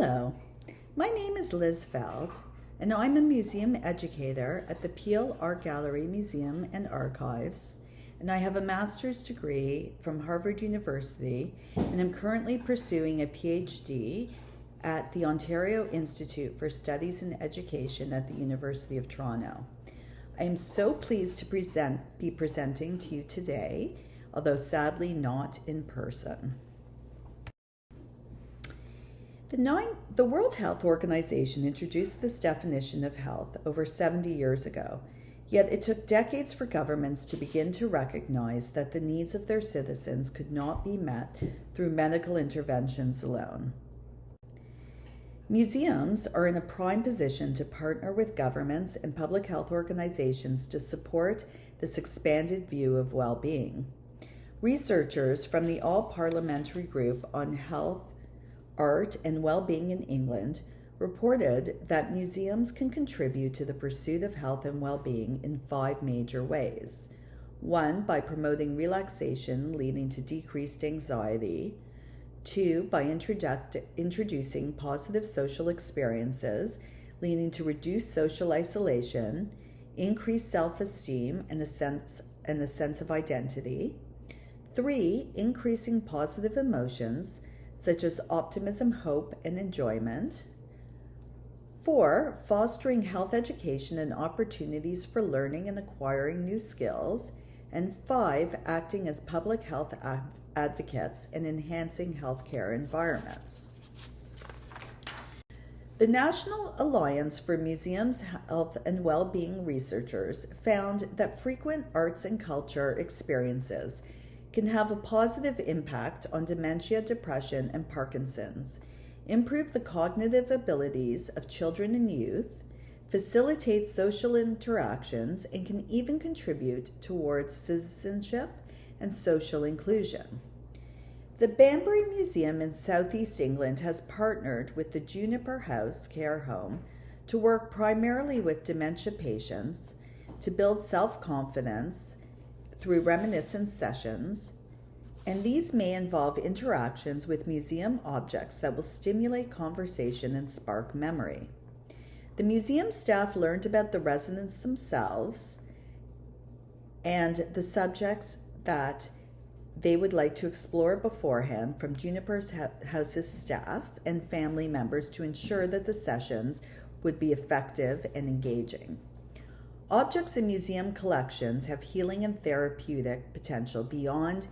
Hello, my name is Liz Feld, and I'm a museum educator at the Peel Art Gallery Museum and Archives, and I have a master's degree from Harvard University, and I'm currently pursuing a PhD at the Ontario Institute for Studies in Education at the University of Toronto. I am so pleased to be presenting to you today, although sadly not in person. The World Health Organization introduced this definition of health over 70 years ago, yet it took decades for governments to begin to recognize that the needs of their citizens could not be met through medical interventions alone. Museums are in a prime position to partner with governments and public health organizations to support this expanded view of well-being. Researchers from the All-Parliamentary Group on Health, Art and Well-Being in England reported that museums can contribute to the pursuit of health and well-being in 5 major ways. 1, by promoting relaxation leading to decreased anxiety. 2, by introducing positive social experiences leading to reduced social isolation, increased self-esteem, and a sense of identity. 3, increasing positive emotions such as optimism, hope, and enjoyment. 4, fostering health education and opportunities for learning and acquiring new skills. And 5, acting as public health advocates and enhancing healthcare environments. The National Alliance for Museums, Health and Well-Being researchers found that frequent arts and culture experiences can have a positive impact on dementia, depression, and Parkinson's, improve the cognitive abilities of children and youth, facilitate social interactions, and can even contribute towards citizenship and social inclusion. The Banbury Museum in Southeast England has partnered with the Juniper House Care Home to work primarily with dementia patients to build self-confidence through reminiscence sessions, and these may involve interactions with museum objects that will stimulate conversation and spark memory. The museum staff learned about the residents themselves and the subjects that they would like to explore beforehand from Juniper House's staff and family members to ensure that the sessions would be effective and engaging. Objects in museum collections have healing and therapeutic potential beyond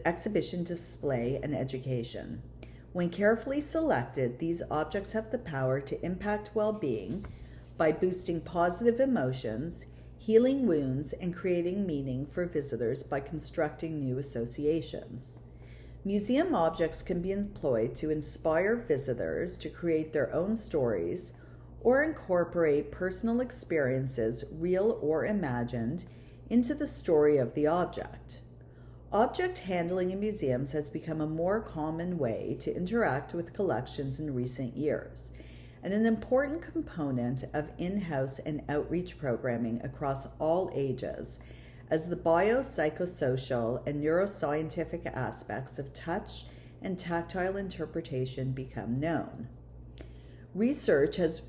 exhibition, display, and education. When carefully selected, these objects have the power to impact well-being by boosting positive emotions, healing wounds, and creating meaning for visitors by constructing new associations. Museum objects can be employed to inspire visitors to create their own stories or incorporate personal experiences, real or imagined, into the story of the object. Object handling in museums has become a more common way to interact with collections in recent years, and an important component of in-house and outreach programming across all ages, as the biopsychosocial and neuroscientific aspects of touch and tactile interpretation become known. Research has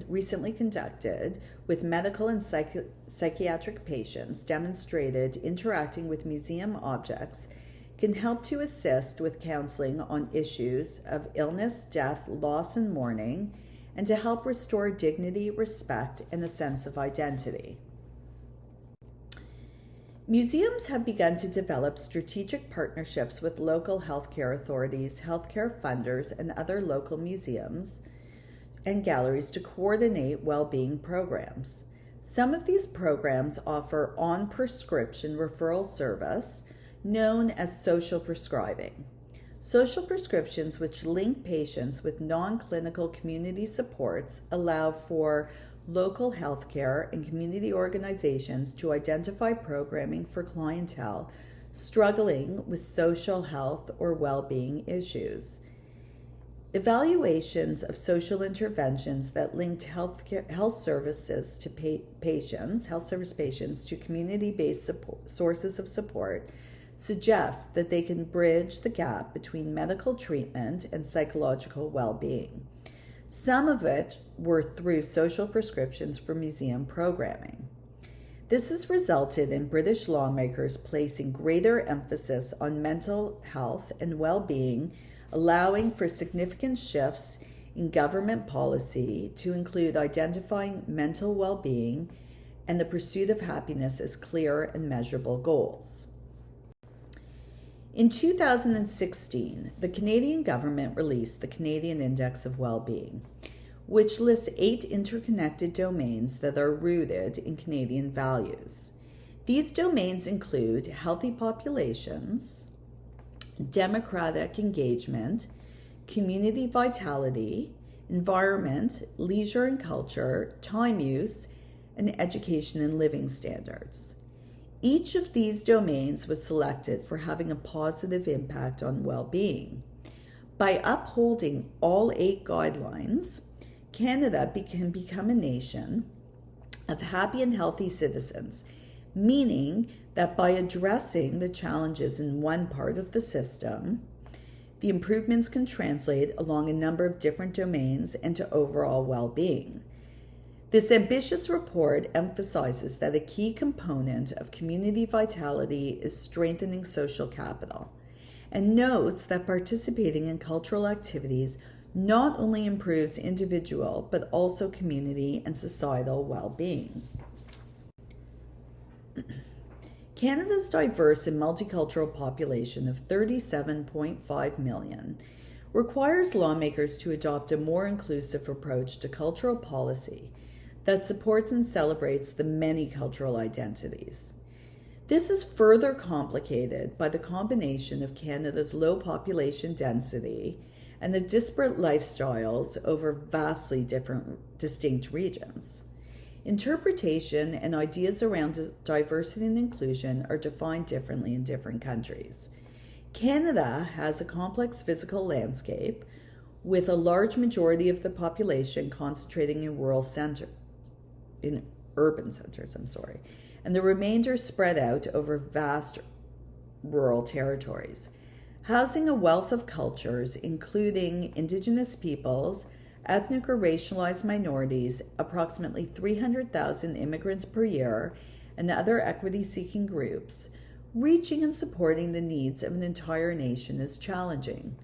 recently conducted with medical and psychiatric patients demonstrated interacting with museum objects can help to assist with counseling on issues of illness, death, loss, and mourning, and to help restore dignity, respect, and a sense of identity. Museums have begun to develop strategic partnerships with local healthcare authorities, healthcare funders, and other local museums and galleries to coordinate well-being programs. Some of these programs offer on-prescription referral service known as social prescribing. Social prescriptions, which link patients with non-clinical community supports, allow for local healthcare and community organizations to identify programming for clientele struggling with social health or well-being issues. Evaluations of social interventions that linked health services to patients to community-based sources of support, suggests that they can bridge the gap between medical treatment and psychological well-being. Some of it were through social prescriptions for museum programming. This has resulted in British lawmakers placing greater emphasis on mental health and well-being, allowing for significant shifts in government policy to include identifying mental well-being and the pursuit of happiness as clear and measurable goals. In 2016, the Canadian government released the Canadian Index of Well-Being, which lists 8 interconnected domains that are rooted in Canadian values. These domains include healthy populations, democratic engagement, community vitality, environment, leisure and culture, time use, and education and living standards. Each of these domains was selected for having a positive impact on well-being. By upholding all 8 guidelines, Canada can become a nation of happy and healthy citizens, meaning that by addressing the challenges in one part of the system, the improvements can translate along a number of different domains and to overall well-being. This ambitious report emphasizes that a key component of community vitality is strengthening social capital, and notes that participating in cultural activities not only improves individual but also community and societal well-being. Canada's diverse and multicultural population of 37.5 million requires lawmakers to adopt a more inclusive approach to cultural policy that supports and celebrates the many cultural identities. This is further complicated by the combination of Canada's low population density and the disparate lifestyles over vastly distinct regions. Interpretation and ideas around diversity and inclusion are defined differently in different countries. Canada has a complex physical landscape with a large majority of the population concentrating in urban centers, and the remainder spread out over vast rural territories. Housing a wealth of cultures, including Indigenous peoples, ethnic or racialized minorities, approximately 300,000 immigrants per year, and other equity-seeking groups, reaching and supporting the needs of an entire nation is challenging.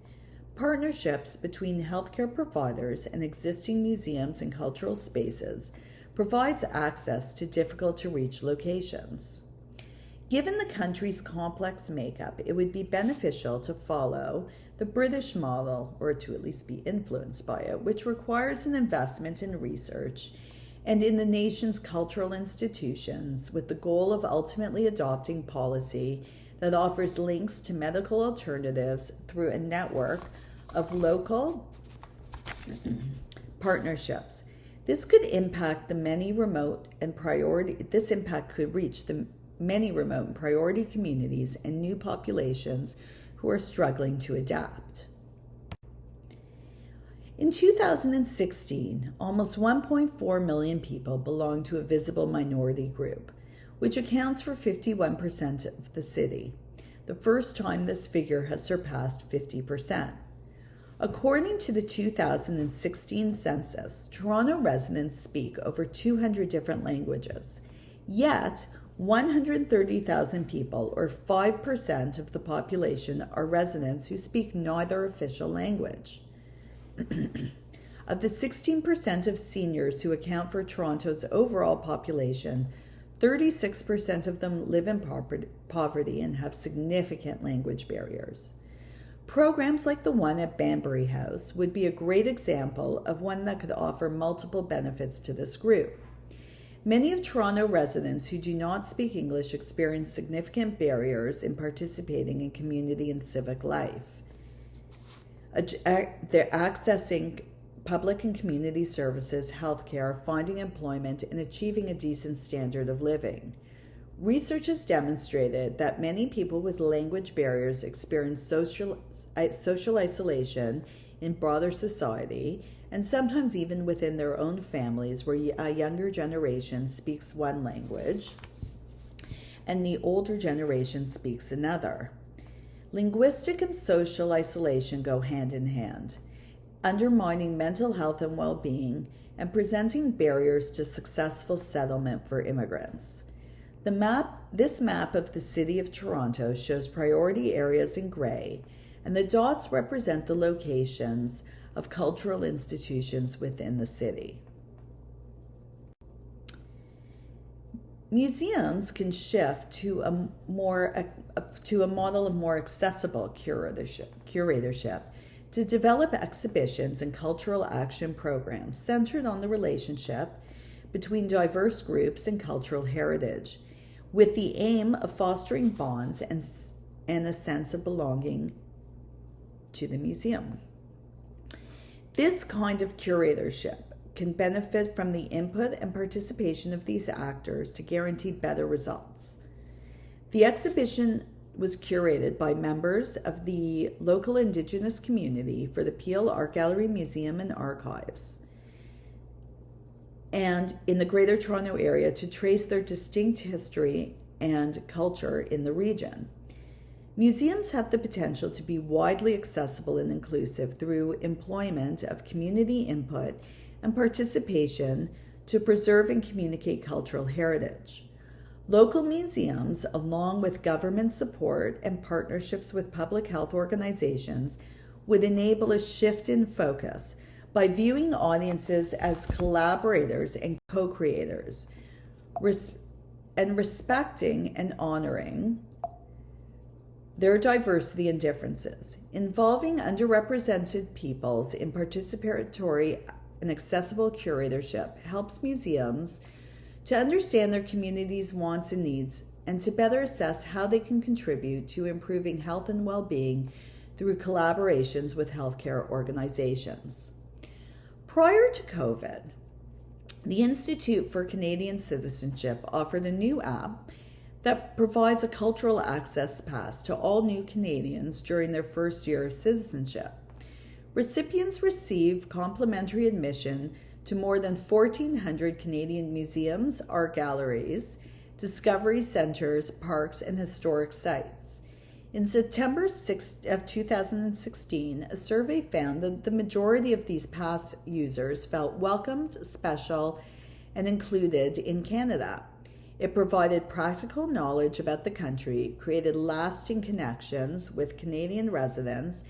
Partnerships between healthcare providers and existing museums and cultural spaces provides access to difficult-to-reach locations. Given the country's complex makeup, it would be beneficial to follow the British model, or to at least be influenced by it, which requires an investment in research and in the nation's cultural institutions with the goal of ultimately adopting policy that offers links to medical alternatives through a network of local partnerships. This could impact the many remote and priority. This impact could reach the many remote and priority communities and new populations who are struggling to adapt. In 2016, almost 1.4 million people belong to a visible minority group, which accounts for 51% of the city, the first time this figure has surpassed 50%. According to the 2016 census, Toronto residents speak over 200 different languages, yet 130,000 people, or 5% of the population, are residents who speak neither official language. Of the 16% of seniors who account for Toronto's overall population, 36% of them live in poverty and have significant language barriers. Programs like the one at Banbury House would be a great example of one that could offer multiple benefits to this group. Many of Toronto residents who do not speak English experience significant barriers in participating in community and civic life. They're accessing public and community services, healthcare, finding employment, and achieving a decent standard of living. Research has demonstrated that many people with language barriers experience social isolation in broader society, and sometimes even within their own families, where a younger generation speaks one language and the older generation speaks another. Linguistic and social isolation go hand in hand, undermining mental health and well-being and presenting barriers to successful settlement for immigrants. This map of the city of Toronto shows priority areas in gray, and the dots represent the locations of cultural institutions within the city. Museums can shift to a model of more accessible curatorship to develop exhibitions and cultural action programs centered on the relationship between diverse groups and cultural heritage, with the aim of fostering bonds and a sense of belonging to the museum. This kind of curatorship can benefit from the input and participation of these actors to guarantee better results. The exhibition was curated by members of the local Indigenous community for the Peel Art Gallery Museum and Archives, and in the Greater Toronto Area to trace their distinct history and culture in the region. Museums have the potential to be widely accessible and inclusive through employment of community input and participation to preserve and communicate cultural heritage. Local museums, along with government support and partnerships with public health organizations, would enable a shift in focus by viewing audiences as collaborators and co-creators, and respecting and honoring their diversity and differences. Involving underrepresented peoples in participatory and accessible curatorship helps museums to understand their community's wants and needs and to better assess how they can contribute to improving health and well-being through collaborations with healthcare organizations. Prior to COVID, the Institute for Canadian Citizenship offered a new app that provides a cultural access pass to all new Canadians during their first year of citizenship. Recipients receive complimentary admission to more than 1,400 Canadian museums, art galleries, discovery centers, parks, and historic sites. In September 6th of 2016, a survey found that the majority of these pass users felt welcomed, special, and included in Canada. It provided practical knowledge about the country, created lasting connections with Canadian residents,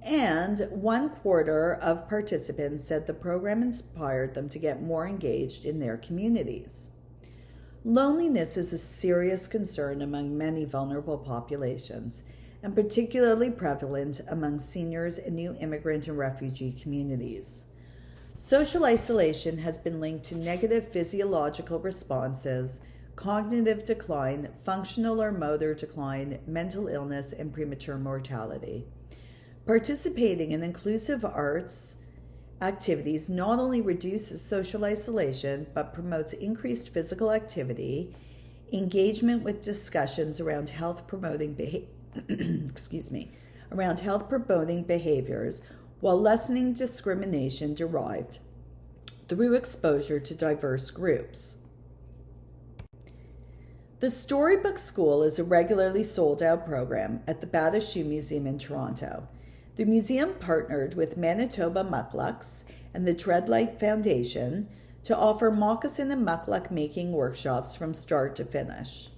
and 1/4 of participants said the program inspired them to get more engaged in their communities. Loneliness is a serious concern among many vulnerable populations, and particularly prevalent among seniors and new immigrant and refugee communities. Social isolation has been linked to negative physiological responses, cognitive decline, functional or motor decline, mental illness, and premature mortality. Participating in inclusive arts activities not only reduces social isolation, but promotes increased physical activity, engagement with discussions around health-promoting behaviors, while lessening discrimination derived through exposure to diverse groups. The Storybook School is a regularly sold-out program at the Bata Museum in Toronto. The museum partnered with Manitoba Mucklucks and the Treadlight Foundation to offer moccasin and muckluck making workshops from start to finish.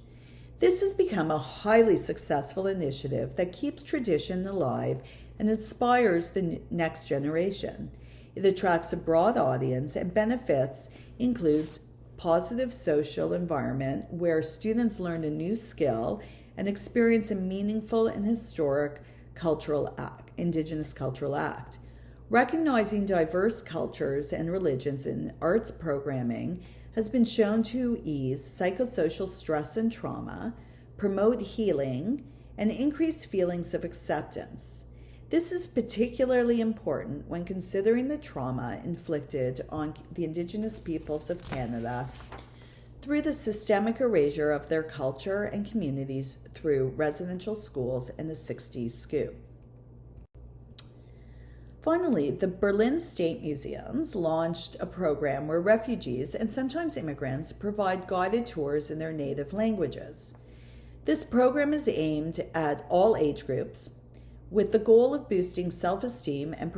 This has become a highly successful initiative that keeps tradition alive and inspires the next generation. It attracts a broad audience, and benefits include positive social environment where students learn a new skill and experience a meaningful and historic Indigenous cultural act. Recognizing diverse cultures and religions in arts programming has been shown to ease psychosocial stress and trauma, promote healing, and increase feelings of acceptance. This is particularly important when considering the trauma inflicted on the Indigenous peoples of Canada through the systemic erasure of their culture and communities through residential schools and the 60s scoop. Finally, the Berlin State Museums launched a program where refugees and sometimes immigrants provide guided tours in their native languages. This program is aimed at all age groups with the goal of boosting self-esteem and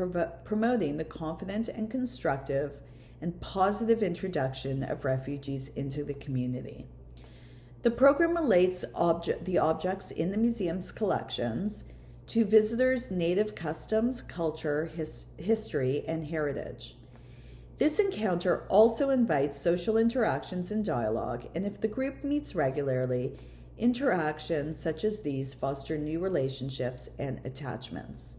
promoting the confident and constructive and positive introduction of refugees into the community. The program relates the objects in the museum's collections to visitors' native customs, culture, history, and heritage. This encounter also invites social interactions and dialogue, and if the group meets regularly, interactions such as these foster new relationships and attachments.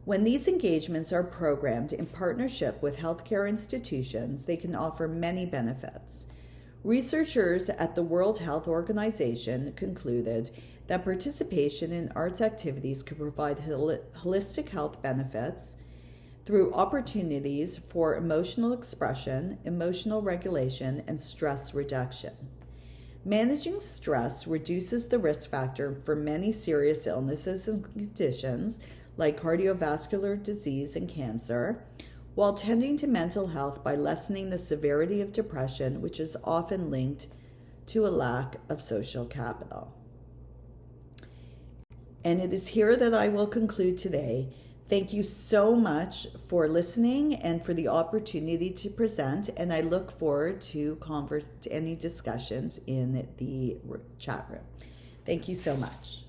When these engagements are programmed in partnership with healthcare institutions, they can offer many benefits. Researchers at the World Health Organization concluded that participation in arts activities could provide holistic health benefits through opportunities for emotional expression, emotional regulation, and stress reduction. Managing stress reduces the risk factor for many serious illnesses and conditions like cardiovascular disease and cancer, while tending to mental health by lessening the severity of depression, which is often linked to a lack of social capital. And it is here that I will conclude today. Thank you so much for listening and for the opportunity to present, and I look forward to any discussions in the chat room. Thank you so much.